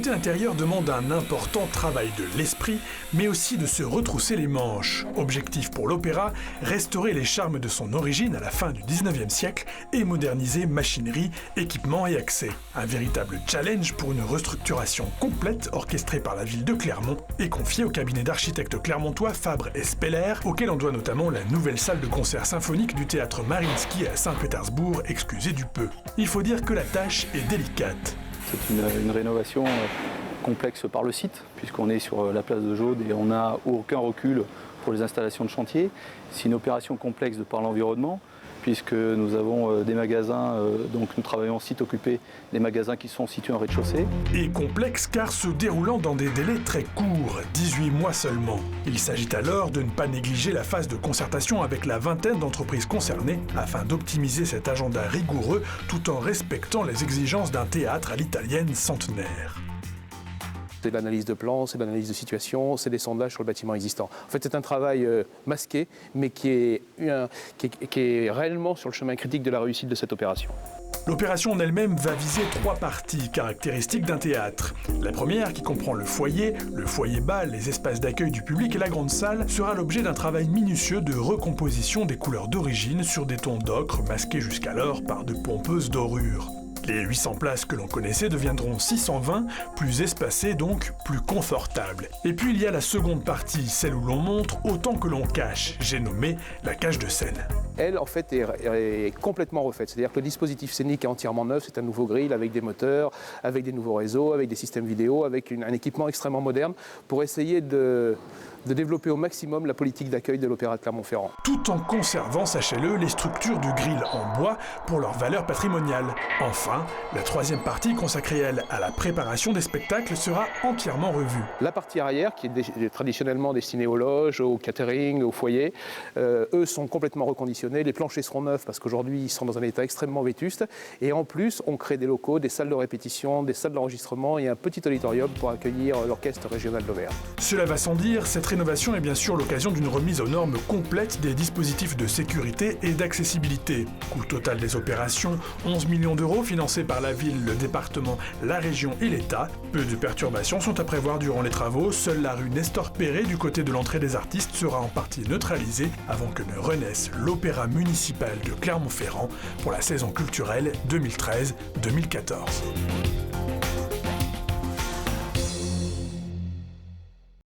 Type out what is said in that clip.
côté intérieur demande un important travail de l'esprit, mais aussi de se retrousser les manches. Objectif pour l'opéra, restaurer les charmes de son origine à la fin du 19e siècle et moderniser machinerie, équipements et accès. Un véritable challenge pour une restructuration complète orchestrée par la ville de Clermont et confiée au cabinet d'architectes clermontois Fabre et Speller, auquel on doit notamment la nouvelle salle de concert symphonique du théâtre Mariinsky à Saint-Pétersbourg, excusez du peu. Il faut dire que la tâche est délicate. C'est une rénovation complexe par le site, puisqu'on est sur la place de Jaude et on n'a aucun recul pour les installations de chantier. C'est une opération complexe de par l'environnement, puisque nous avons des magasins, donc nous travaillons en site occupé, des magasins qui sont situés en rez-de-chaussée. Et complexe car se déroulant dans des délais très courts, 18 mois seulement. Il s'agit alors de ne pas négliger la phase de concertation avec la vingtaine d'entreprises concernées afin d'optimiser cet agenda rigoureux tout en respectant les exigences d'un théâtre à l'italienne centenaire. C'est de l'analyse de plans, c'est de l'analyse de situation, c'est des sondages sur le bâtiment existant. En fait, c'est un travail masqué, mais qui est réellement sur le chemin critique de la réussite de cette opération. L'opération en elle-même va viser 3 parties caractéristiques d'un théâtre. La première, qui comprend le foyer bas, les espaces d'accueil du public et la grande salle, sera l'objet d'un travail minutieux de recomposition des couleurs d'origine sur des tons d'ocre masqués jusqu'alors par de pompeuses dorures. Les 800 places que l'on connaissait deviendront 620, plus espacées donc, plus confortables. Et puis il y a la seconde partie, celle où l'on montre autant que l'on cache. J'ai nommé la cage de scène. Elle, en fait, est complètement refaite. C'est-à-dire que le dispositif scénique est entièrement neuf. C'est un nouveau grill avec des moteurs, avec des nouveaux réseaux, avec des systèmes vidéo, avec un équipement extrêmement moderne pour essayer de développer au maximum la politique d'accueil de l'Opéra de Clermont-Ferrand. Tout en conservant, sachez-le, les structures du grill en bois pour leur valeur patrimoniale. Enfin, la troisième partie consacrée, elle, à la préparation des spectacles sera entièrement revue. La partie arrière, qui est traditionnellement destinée aux loges, au catering, au foyer, eux sont complètement reconditionnés. Les planchers seront neufs parce qu'aujourd'hui, ils sont dans un état extrêmement vétuste. Et en plus, on crée des locaux, des salles de répétition, des salles d'enregistrement et un petit auditorium pour accueillir l'Orchestre régional d'Auvergne. Cela va sans dire, cette rénovation est bien sûr l'occasion d'une remise aux normes complète des dispositifs de sécurité et d'accessibilité. Coût total des opérations, 11 millions d'euros financés par la ville, le département, la région et l'État. Peu de perturbations sont à prévoir durant les travaux. Seule la rue Nestor Perret du côté de l'entrée des artistes sera en partie neutralisée avant que ne renaisse l'Opéra municipal de Clermont-Ferrand pour la saison culturelle 2013-2014.